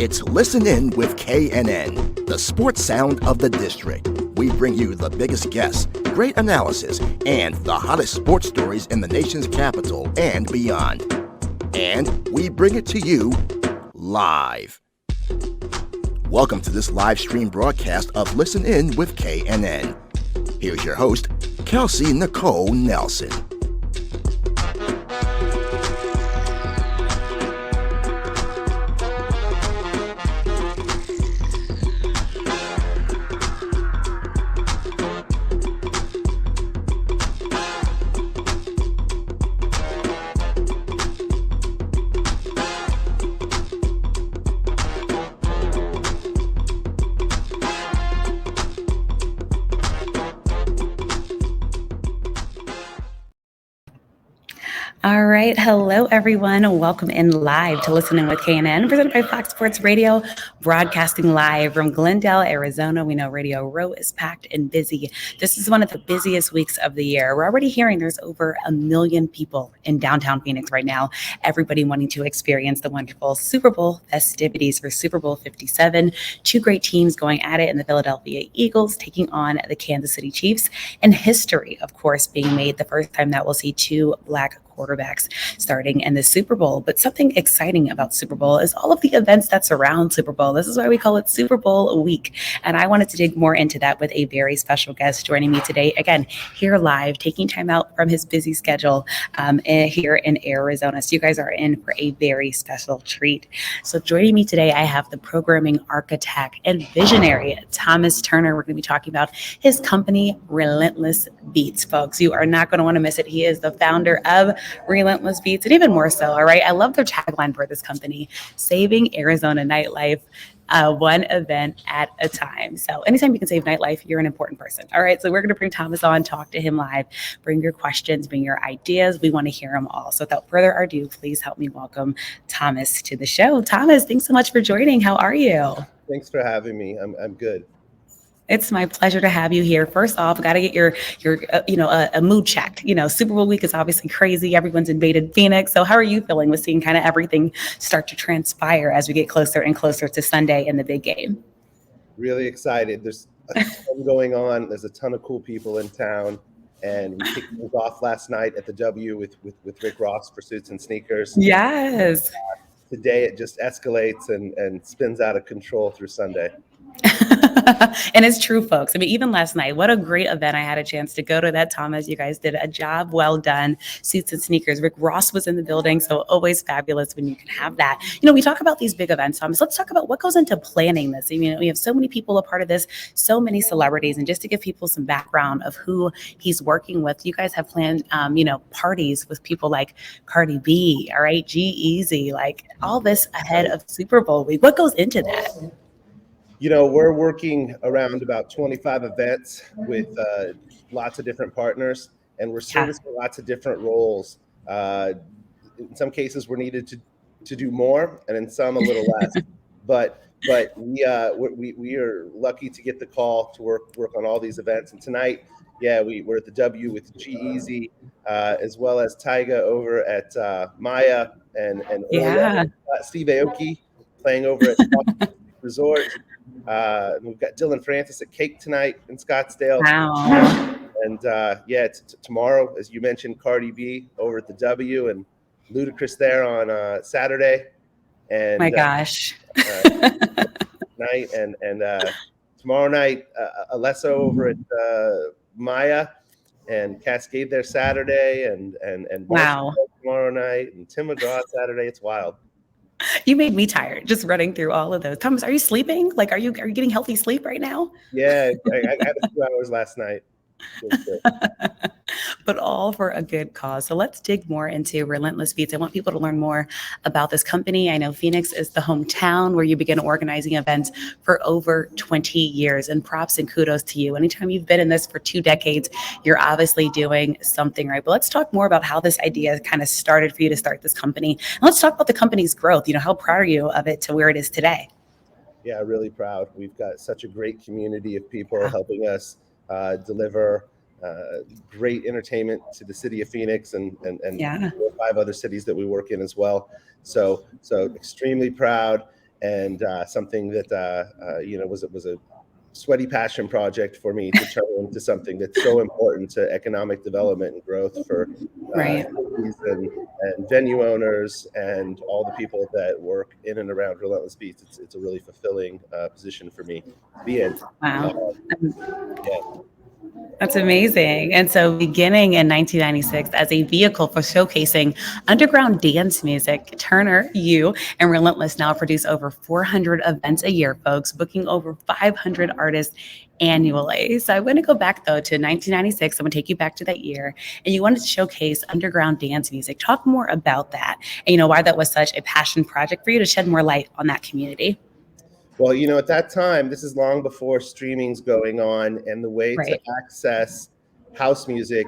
It's Listen In with KNN, the sports sound of the district. We bring you the biggest guests, great analysis, and the hottest sports stories in the nation's capital and beyond. And we bring it to you live. Welcome to this live stream broadcast of Listen In with KNN. Here's your host, Kelsey Nicole Nelson. All right. Hello, everyone. Welcome in live to Listen In with KNN, presented by Fox Sports Radio, broadcasting live from Glendale, Arizona. We know Radio Row is packed and busy. This is one of the busiest weeks of the year. We're already hearing there's over 1 million people in downtown Phoenix right now, everybody wanting to experience the wonderful Super Bowl festivities for Super Bowl LVII. Two great teams going at it in the Philadelphia Eagles taking on the Kansas City Chiefs, and history, of course, being made the first time that we'll see two Black quarterbacks starting in the Super Bowl. But something exciting about Super Bowl is all of the events that surround Super Bowl. This is why we call it Super Bowl week. And I wanted to dig more into that with a very special guest joining me today, again, here live, taking time out from his busy schedule here in Arizona. So you guys are in for a very special treat. So joining me today, I have the programming architect and visionary, Thomas Turner. We're going to be talking about his company, Relentless Beats, folks. You are not going to want to miss it. He is the founder of Relentless Beats, and even more so, all right? I love their tagline for this company, saving Arizona nightlife one event at a time. So anytime you can save nightlife, you're an important person. All right, so we're going to bring Thomas on, talk to him live, bring your questions, bring your ideas. We want to hear them all. So without further ado, please help me welcome Thomas to the show. Thomas, thanks so much for joining. How are you? Thanks for having me. I'm good. It's my pleasure to have you here. First off, got to get your a mood check. You know, Super Bowl week is obviously crazy. Everyone's invaded Phoenix. So how are you feeling with seeing kind of everything start to transpire as we get closer and closer to Sunday and the big game? Really excited. There's a ton going on. There's a ton of cool people in town. And we kicked things off last night at the W with Rick Ross for Suits and Sneakers. Yes. Today it just escalates and spins out of control through Sunday. And it's true, folks. I mean, even last night, what a great event. I had a chance to go to that, Thomas. You guys did a job well done. Suits and Sneakers. Rick Ross was in the building, so always fabulous when you can have that. You know, we talk about these big events, Thomas. Let's talk about what goes into planning this. I mean, we have so many people a part of this, so many celebrities, and just to give people some background of who he's working with, you guys have planned, parties with people like Cardi B, all right, G-Eazy, like all this ahead of Super Bowl week. What goes into that? You know, we're working around about 25 events with lots of different partners, and we're servicing lots of different roles. In some cases, we're needed to do more, and in some a little less. But we are lucky to get the call to work on all these events. And tonight, we're at the W with G-Eazy, as well as Tyga over at Maya, and Steve Aoki playing over at Resort. We've got Dylan Francis at Cake tonight in Scottsdale. Wow. And tomorrow, as you mentioned, Cardi B over at the W, and Ludacris there on Saturday. And my gosh. Night and tomorrow night, Alesso over at Maya, and Cascade there Saturday, and wow. Tomorrow night, and Tim McGraw Saturday. It's wild. You made me tired just running through all of those. Thomas, are you sleeping? Like, are you getting healthy sleep right now? Yeah, I had a few hours last night. But all for a good cause. So let's dig more into Relentless Beats. I want people to learn more about this company. I know Phoenix is the hometown where you began organizing events for over 20 years. And props and kudos to you. Anytime you've been in this for 2 decades, you're obviously doing something right. But let's talk more about how this idea kind of started for you to start this company. And let's talk about the company's growth. You know, how proud are you of it to where it is today? Yeah, really proud. We've got such a great community of people helping us deliver great entertainment to the city of Phoenix and 5 other cities that we work in as well. So extremely proud. and something that was a sweaty passion project for me to turn into something that's so important to economic development and growth for Right. cities and venue owners and all the people that work in and around Relentless Beats. It's a really fulfilling position for me to be in. Wow. Yeah. That's amazing. And so, beginning in 1996 as a vehicle for showcasing underground dance music, Turner, you, and Relentless now produce over 400 events a year, folks, booking over 500 artists annually. So, I want to go back, though, to 1996. I'm going to take you back to that year. And you wanted to showcase underground dance music. Talk more about that and, why that was such a passion project for you to shed more light on that community. Well, at that time, this is long before streaming's going on, and the way to Right. access house music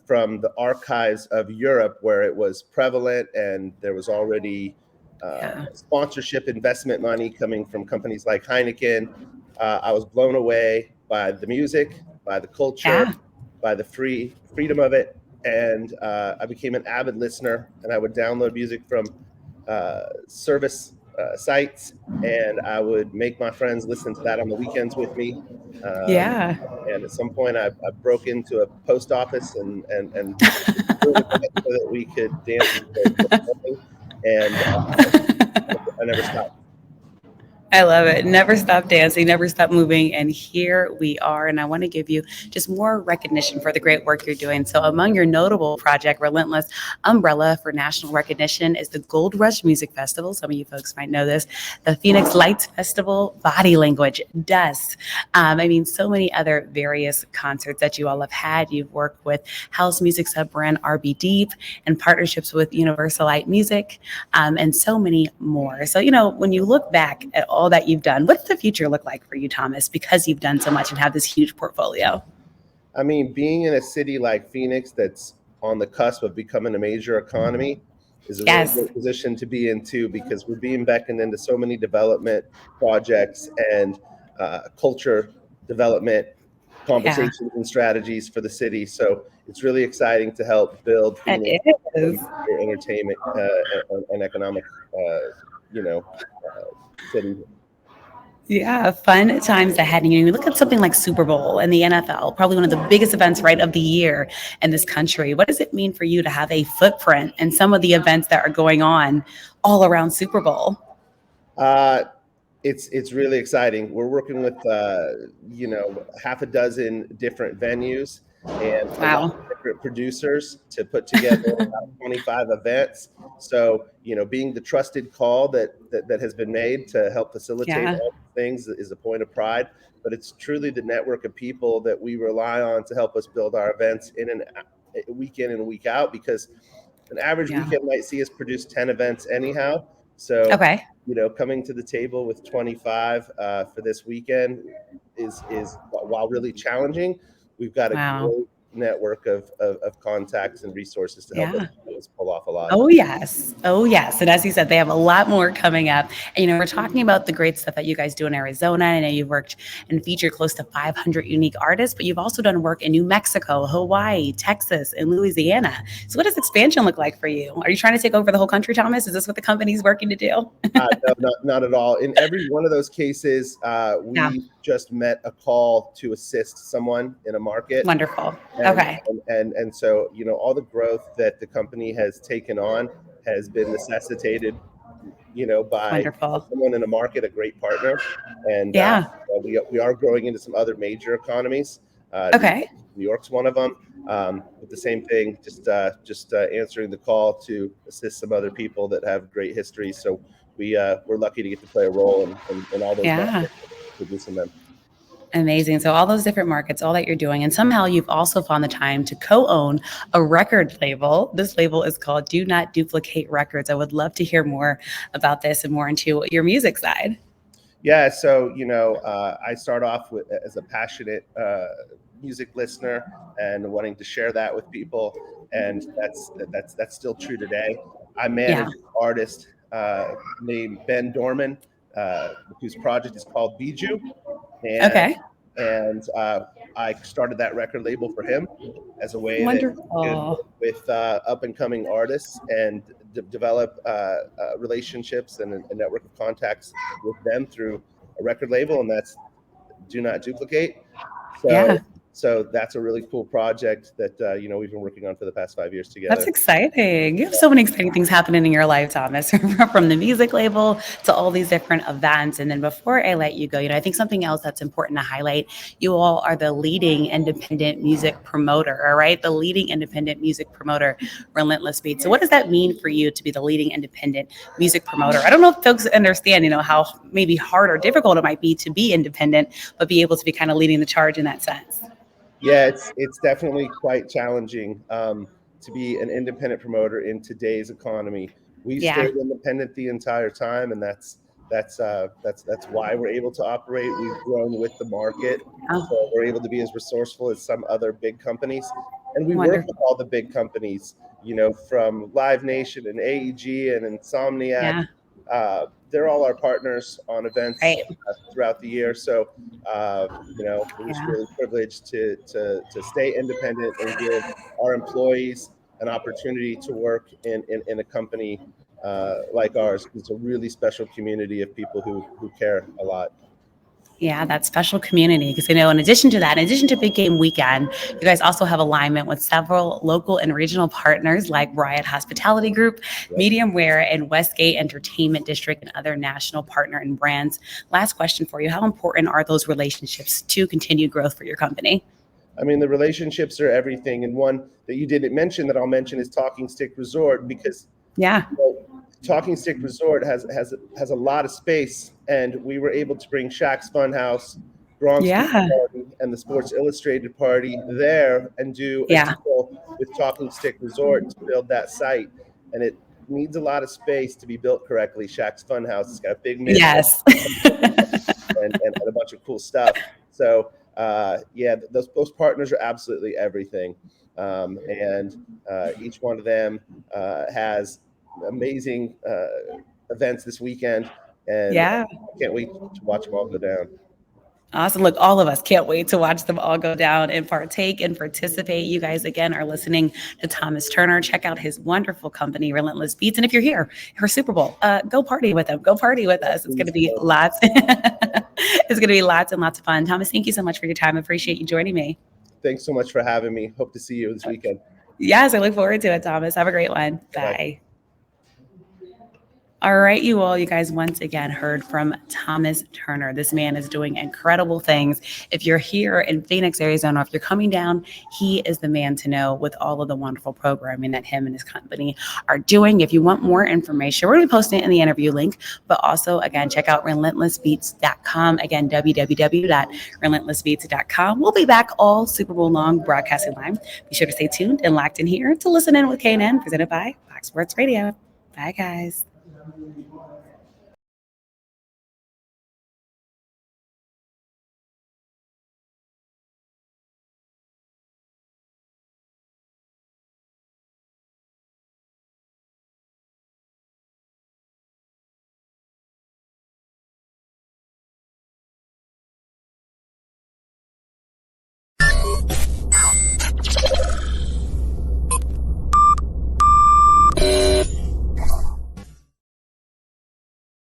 from the archives of Europe, where it was prevalent and there was already sponsorship investment money coming from companies like Heineken, I was blown away by the music, by the culture, by the freedom of it, and I became an avid listener, and I would download music from service sites, and I would make my friends listen to that on the weekends with me. And at some point, I broke into a post office and so that we could dance until morning, and I never stopped. I love it. Never stop dancing, never stop moving. And here we are. And I want to give you just more recognition for the great work you're doing. So among your notable project, Relentless umbrella for national recognition is the Gold Rush Music Festival. Some of you folks might know this. The Phoenix Lights Festival, Body Language, Dust. So many other various concerts that you all have had. You've worked with house music sub-brand RB Deep and partnerships with Universal Light Music, and so many more. So, when you look back at all that you've done, what's the future look like for you, Thomas, because you've done so much and have this huge portfolio? Being in a city like Phoenix that's on the cusp of becoming a major economy is a really good position to be in too, because we're being beckoned into so many development projects and culture development conversations and strategies for the city. So it's really exciting to help build Phoenix entertainment and economic, city. Yeah, fun times ahead. And you look at something like Super Bowl and the NFL, probably one of the biggest events, right, of the year in this country. What does it mean for you to have a footprint in some of the events that are going on all around Super Bowl? It's really exciting. We're working with half a dozen different venues and a lot of different producers to put together about 25 events. So being the trusted call that has been made to help facilitate all things is a point of pride. But it's truly the network of people that we rely on to help us build our events week in and week out, because an average weekend might see us produce 10 events anyhow. So coming to the table with 25 for this weekend is while really challenging, we've got a great network of contacts and resources to help us pull off a lot. Oh yes. And as you said, they have a lot more coming up. And we're talking about the great stuff that you guys do in Arizona. I know you've worked and featured close to 500 unique artists, but you've also done work in New Mexico, Hawaii, Texas, and Louisiana. So what does expansion look like for you? Are you trying to take over the whole country, Thomas? Is this what the company's working to do? No, not at all. In every one of those cases, we just met a call to assist someone in a market. Wonderful. And so, all the growth that the company has taken on has been necessitated, by someone in a market, a great partner. And we are growing into some other major economies. New York's one of them. But the same thing, just answering the call to assist some other people that have great histories. So we're lucky to get to play a role in all those markets, producing them. Amazing. So all those different markets, all that you're doing, and somehow you've also found the time to co-own a record label. This label is called Do Not Duplicate Records. I would love to hear more about this and more into your music side. Yeah, so I start off as a passionate music listener and wanting to share that with people, and that's still true today. I manage an artist named Ben Dorman, whose project is called Bijou. And I started that record label for him as a way to with up and coming artists. And develop relationships and a network of contacts with them through a record label, and that's Do Not Duplicate. So that's a really cool project that we've been working on for the past 5 years together. That's exciting. You have so many exciting things happening in your life, Thomas, from the music label to all these different events. And then before I let you go, I think something else that's important to highlight, you all are the leading independent music promoter, all right? The leading independent music promoter, Relentless Beats. So what does that mean for you to be the leading independent music promoter? I don't know if folks understand, how maybe hard or difficult it might be to be independent, but be able to be kind of leading the charge in that sense. Yeah, it's definitely quite challenging to be an independent promoter in today's economy. We've stayed independent the entire time, and that's why we're able to operate. We've grown with the market, so we're able to be as resourceful as some other big companies. And we work with all the big companies, from Live Nation and AEG and Insomniac. They're all our partners on events throughout the year. So, we're just really privileged to stay independent and give our employees an opportunity to work in a company like ours. It's a really special community of people who care a lot. Yeah, that special community. Because, in addition to Big Game Weekend, you guys also have alignment with several local and regional partners like Riot Hospitality Group, Medium Wear, and Westgate Entertainment District, and other national partner and brands. Last question for you. How important are those relationships to continue growth for your company? I mean, the relationships are everything. And one that you didn't mention that I'll mention is Talking Stick Resort, because Talking Stick Resort has a lot of space, and we were able to bring Shaq's Funhouse, Gronk's Party, and the Sports Illustrated Party there and do a deal with Talking Stick Resort to build that site. And it needs a lot of space to be built correctly. Shaq's Funhouse has got a big and a bunch of cool stuff. So those partners are absolutely everything, and each one of them has amazing events this weekend, and I can't wait to watch them all go down. Awesome. Look, all of us can't wait to watch them all go down and partake and participate. You guys, again, are listening to Thomas Turner. Check out his wonderful company, Relentless Beats. And if you're here for Super Bowl, go party with them. Go party with us. It's going to be lots. It's going to be lots and lots of fun. Thomas, thank you so much for your time. I appreciate you joining me. Thanks so much for having me. Hope to see you this weekend. Yes, I look forward to it, Thomas. Have a great one. Bye. All right, you guys once again heard from Thomas Turner. This man is doing incredible things. If you're here in Phoenix, Arizona, if you're coming down, he is the man to know with all of the wonderful programming that him and his company are doing. If you want more information, we're going to be posting it in the interview link, but also, again, check out relentlessbeats.com. Again, www.relentlessbeats.com. We'll be back all Super Bowl long broadcasting live. Be sure to stay tuned and locked in here to Listen In with KNN, presented by Fox Sports Radio. Bye, guys.